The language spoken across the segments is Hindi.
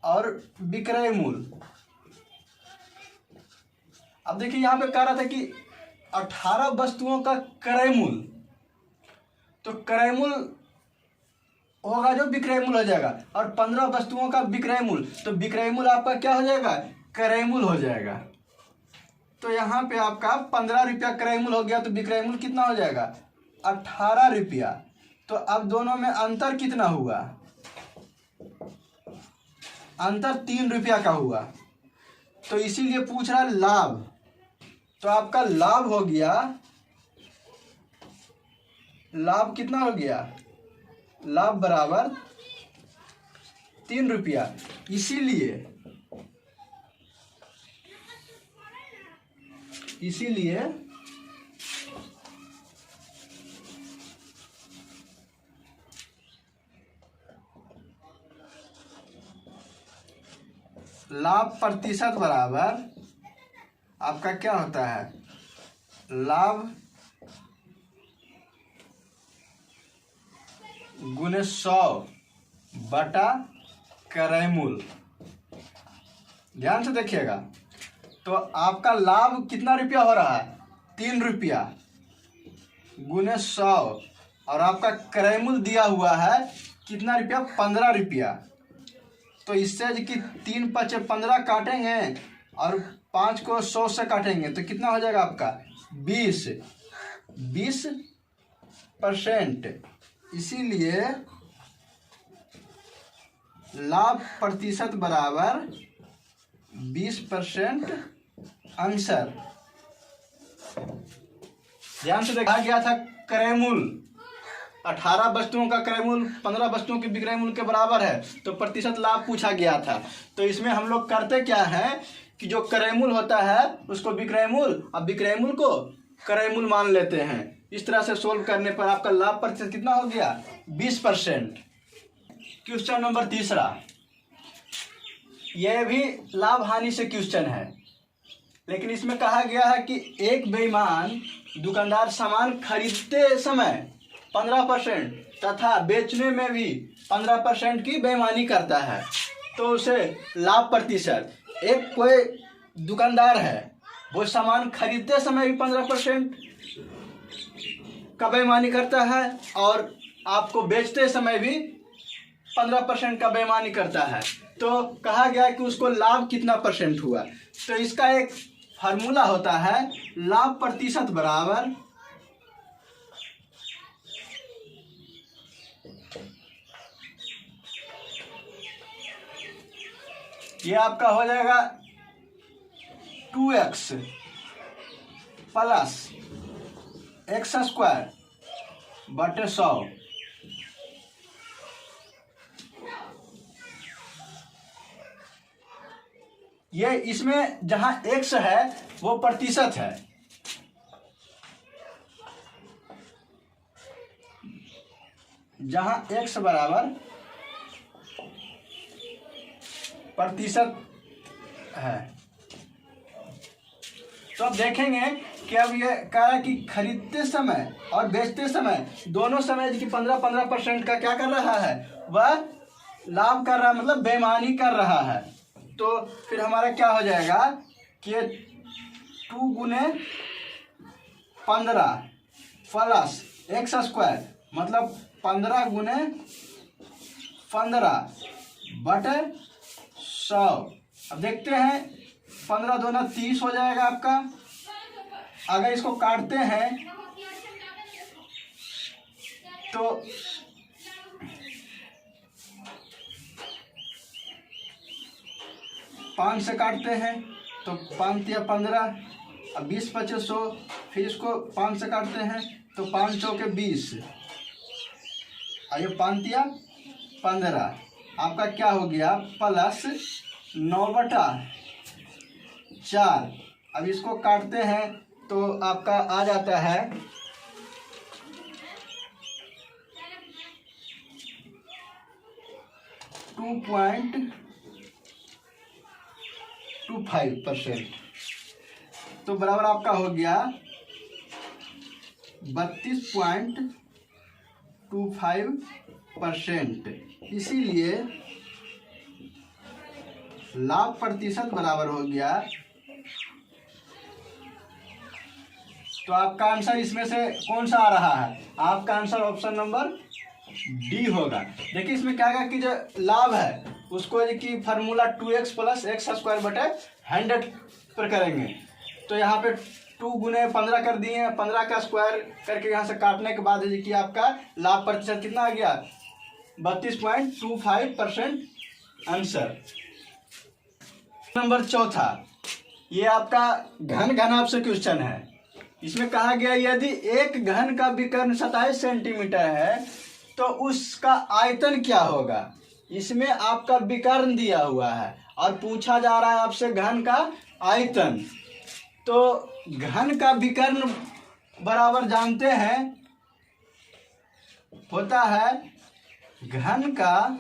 और विक्रय मूल्य। अब देखिए यहाँ पे कह रहा था कि 18 वस्तुओं का क्रय मूल्य, तो क्रय मूल्य होगा जो विक्रय मूल्य हो जाएगा, और 15 वस्तुओं का विक्रय मूल्य, तो विक्रय मूल्य आपका क्या हो जाएगा, क्रय मूल्य हो जाएगा। तो यहाँ पे आपका 15 रुपया क्रय मूल्य हो गया, तो विक्रय मूल्य कितना हो जाएगा, 18 रुपया। तो अब दोनों में अंतर कितना हुआ, अंतर 3 रुपया का हुआ। तो इसीलिए पूछ रहा है लाभ, तो आपका लाभ हो गया, लाभ कितना हो गया, लाभ बराबर 3 रुपया। इसीलिए लाभ प्रतिशत बराबर आपका क्या होता है, लाभ गुने 100 बटा क्रय मूल्य। ध्यान से देखिएगा, तो आपका लाभ कितना रुपया हो रहा है, 3 रुपया गुने 100, और आपका क्रय मूल्य दिया हुआ है कितना रुपया, 15 रुपया। तो इससे कि 3 × 5 = 15 काटेंगे और 5 को 100 से काटेंगे तो कितना हो जाएगा आपका 20%। इसीलिए लाभ प्रतिशत बराबर 20% आंसर। ध्यान से देखा गया था क्रय मूल्य 18 वस्तुओं का क्रय मूल्य 15 वस्तुओं के विक्रय मूल्य के बराबर है, तो प्रतिशत लाभ पूछा गया था। तो इसमें हम लोग करते क्या है कि जो क्रय मूल्य होता है उसको विक्रय मूल्य, अब विक्रय मूल्य को क्रय मूल्य मान लेते हैं। इस तरह से सोल्व करने पर आपका लाभ प्रतिशत कितना हो गया, 20%। क्वेश्चन नंबर 3, यह भी लाभ हानि से क्वेश्चन है, लेकिन इसमें कहा गया है कि एक बेईमान दुकानदार सामान खरीदते समय 15% तथा बेचने में भी 15% की बेईमानी करता है, तो उसे लाभ प्रतिशत, एक कोई दुकानदार है वो सामान खरीदते समय भी 15% का बेईमानी करता है और आपको बेचते समय भी 15% का बेईमानी करता है, तो कहा गया कि उसको लाभ कितना परसेंट हुआ। तो इसका एक फार्मूला होता है, लाभ प्रतिशत बराबर ये आपका हो जाएगा 2x प्लस x² बटे 100। ये इसमें जहां x है वो प्रतिशत है, जहां x बराबर प्रतिशत है। तो अब देखेंगे कि अब ये कह रहा है कि खरीदते समय और बेचते समय दोनों समय की 15% का क्या कर रहा है, वह लाभ कर रहा है, मतलब बेईमानी कर रहा है। तो फिर हमारा क्या हो जाएगा कि 2 × 15 प्लस x² मतलब 15 × 15 बटे 100। अब देखते हैं 15 दूना 30 हो जाएगा आपका। अगर इसको काटते हैं तो 5 से काटते हैं तो 5 या 15, अब 20 × 25 100, फिर इसको 5 से काटते हैं तो 5 × 20, और ये 5 या 15 आपका क्या हो गया प्लस 9/4। अब इसको काटते हैं तो आपका आ जाता है 2.25%। तो बराबर आपका हो गया 32.25%। इसीलिए लाभ प्रतिशत बराबर हो गया, तो आपका आंसर इसमें से कौन सा आ रहा है? आपका आंसर ऑप्शन नंबर डी होगा। देखिए इसमें क्या है कि जो लाभ है उसको कि formula 2x plus x square बटे 100 पर करेंगे। तो यहाँ पे 2 गुने 15 कर दिए हैं, 15 का स्क्वायर करके यहाँ से काटने के बाद कि आपका लाभ प्रतिशत कितना आ गया? 32.25% आंसर। नंबर चौथा, ये आपका घन घनाभ से क्वेश्चन है। इसमें कहा गया यदि एक घन का विकर्ण 27 सेंटीमीटर है तो उसका आयतन क्या होगा। इसमें आपका विकर्ण दिया हुआ है और पूछा जा रहा है आपसे घन का आयतन। तो घन का विकर्ण बराबर जानते हैं होता है घन का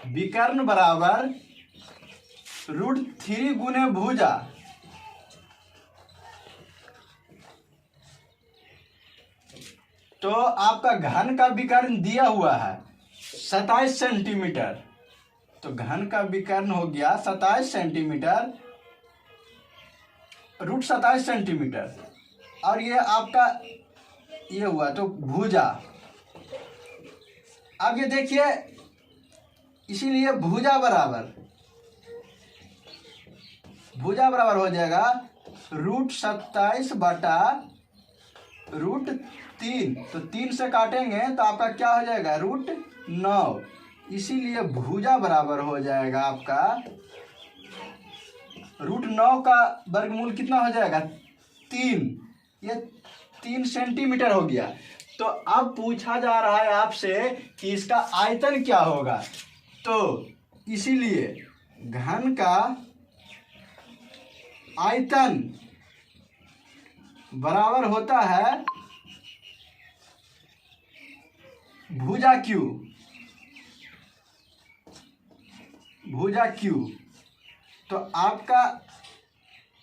विकर्ण बराबर √3 गुने भुजा। तो आपका घन का विकर्ण दिया हुआ है 27 सेंटीमीटर, तो घन का विकर्ण हो गया 27 सेंटीमीटर, √27 सेंटीमीटर, और ये आपका ये हुआ तो भुजा। अब ये देखिए, इसीलिए भुजा बराबर हो जाएगा √27 बटा √3, तो 3 से काटेंगे तो आपका क्या हो जाएगा? √9। इसीलिए भुजा बराबर हो जाएगा आपका √9 का वर्गमूल कितना हो जाएगा? 3। ये 3 सेंटीमीटर हो गया। तो अब पूछा जा रहा है आपसे कि इसका आयतन क्या होगा। तो इसीलिए घन का आयतन बराबर होता है भुजा क्यू। तो आपका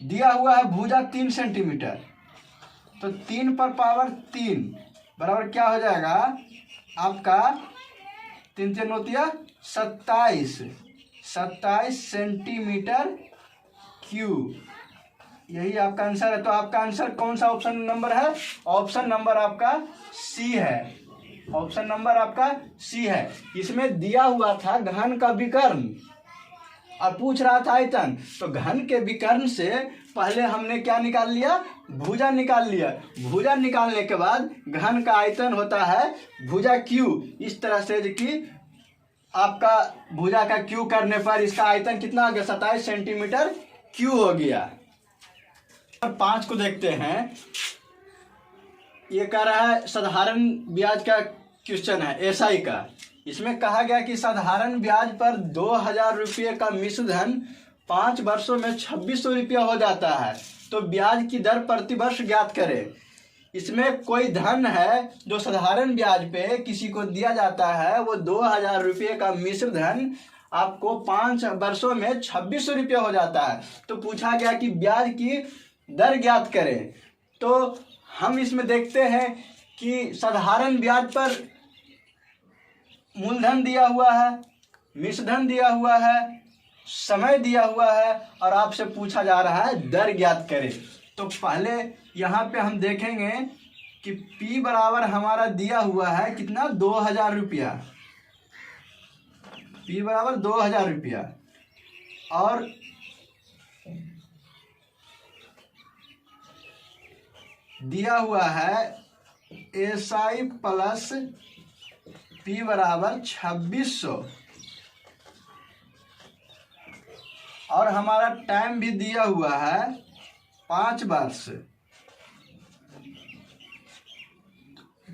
दिया हुआ है भुजा 3 सेंटीमीटर, तो 3 पर पावर 3 बराबर क्या हो जाएगा आपका? 3 3 होतिया 27 सेंटीमीटर क्यूब। यही आपका आंसर है। तो आपका आंसर कौन सा ऑप्शन नंबर है? ऑप्शन नंबर आपका सी है। ऑप्शन नंबर आपका सी है। इसमें दिया हुआ था घन का विकर्ण और पूछ रहा था आयतन, तो घन के विकर्ण से पहले हमने क्या निकाल लिया? भुजा निकाल लिया। भुजा निकालने के बाद घन का आयतन होता है भुजा क्यू। इस तरह से कि आपका भुजा का क्यू करने पर इसका आयतन कितना हो गया? 27 सेंटीमीटर क्यू हो गया। 5 को देखते हैं। ये कह रहा है साधारण ब्याज का क्वेश्चन है, एसआई का। इसमें कहा गया कि साधारण ब्याज पर 2000 रुपये का मिश्र धन 5 वर्षों में 2600 रुपया हो जाता है, तो ब्याज की दर प्रति वर्ष ज्ञात करें। इसमें कोई धन है जो साधारण ब्याज पे किसी को दिया जाता है, वो 2000 रुपये का मिश्र धन आपको 5 वर्षों में 2600 रुपया हो जाता है। तो पूछा गया कि ब्याज की दर ज्ञात करें। तो हम इसमें देखते हैं कि साधारण ब्याज पर मूलधन दिया हुआ है, मिश्रधन दिया हुआ है, समय दिया हुआ है और आपसे पूछा जा रहा है दर ज्ञात करें। तो पहले यहाँ पे हम देखेंगे कि P बराबर हमारा दिया हुआ है कितना? 2000 रुपया। P बराबर 2000 रुपया और दिया हुआ है एसआई प्लस P बराबर 2600 और हमारा टाइम भी दिया हुआ है 5 वर्ष।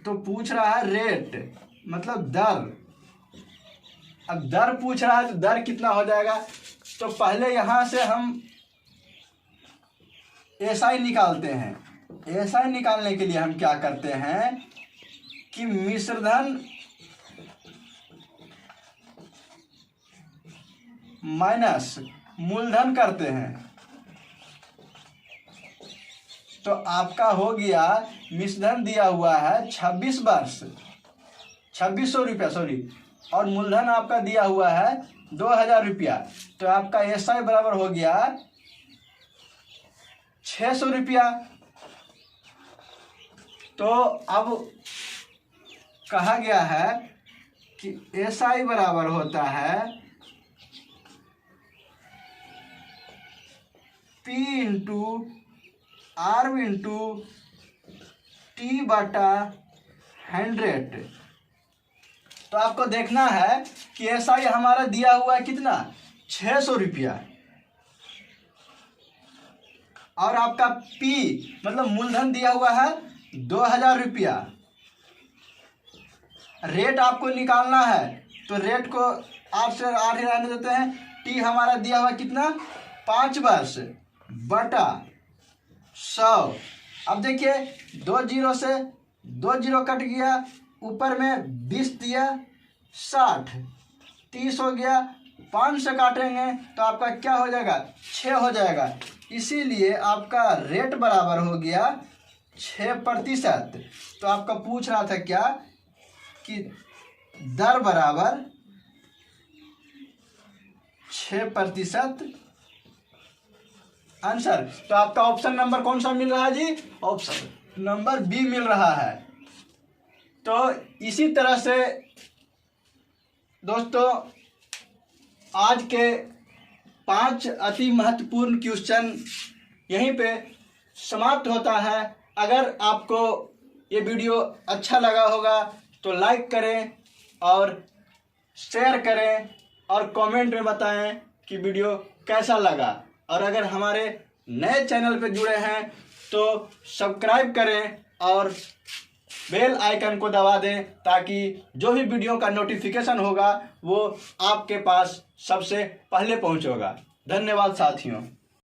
तो पूछ रहा है रेट, मतलब दर। अब दर पूछ रहा है तो दर कितना हो जाएगा? तो पहले यहां से हम एसआई निकालते हैं। एसआई निकालने के लिए हम क्या करते हैं कि मिश्रधन माइनस मूलधन करते हैं। तो आपका हो गया मिश्रधन दिया हुआ है 26 वर्ष, 2600 रुपया, सॉरी और मूलधन आपका दिया हुआ है 2000 रुपया, तो आपका SI बराबर हो गया 600 रुपया। तो अब कहा गया है कि SI बराबर होता है P into R into T/100। तो आपको देखना है कि SI हमारा दिया हुआ है कितना, 600 रुपया, और आपका P मतलब मूलधन दिया हुआ है 2000 रुपया। रेट आपको निकालना है, तो रेट को 8 से 8 ही रहने देते हैं। T हमारा दिया हुआ कितना, 5 वर्ष बटा 100। अब देखिए 2 जीरो से 2 जीरो कट गया, ऊपर में 20 दिया, 60, 30 हो गया, 5 से काटेंगे तो आपका क्या हो जाएगा, 6 हो जाएगा। इसीलिए आपका रेट बराबर हो गया 6%। तो आपका पूछ रहा था क्या कि दर बराबर 6% आंसर। तो आपका ऑप्शन नंबर कौन सा मिल रहा है जी, ऑप्शन नंबर बी मिल रहा है। तो इसी तरह से दोस्तों आज के 5 अति महत्वपूर्ण क्वेश्चन यहीं पे समाप्त होता है। अगर आपको ये वीडियो अच्छा लगा होगा तो लाइक करें और शेयर करें और कमेंट में बताएं कि वीडियो कैसा लगा। और अगर हमारे नए चैनल पे जुड़े हैं तो सब्सक्राइब करें और बेल आइकन को दबा दें, ताकि जो भी वीडियो का नोटिफिकेशन होगा वो आपके पास सबसे पहले पहुंचेगा। धन्यवाद साथियों।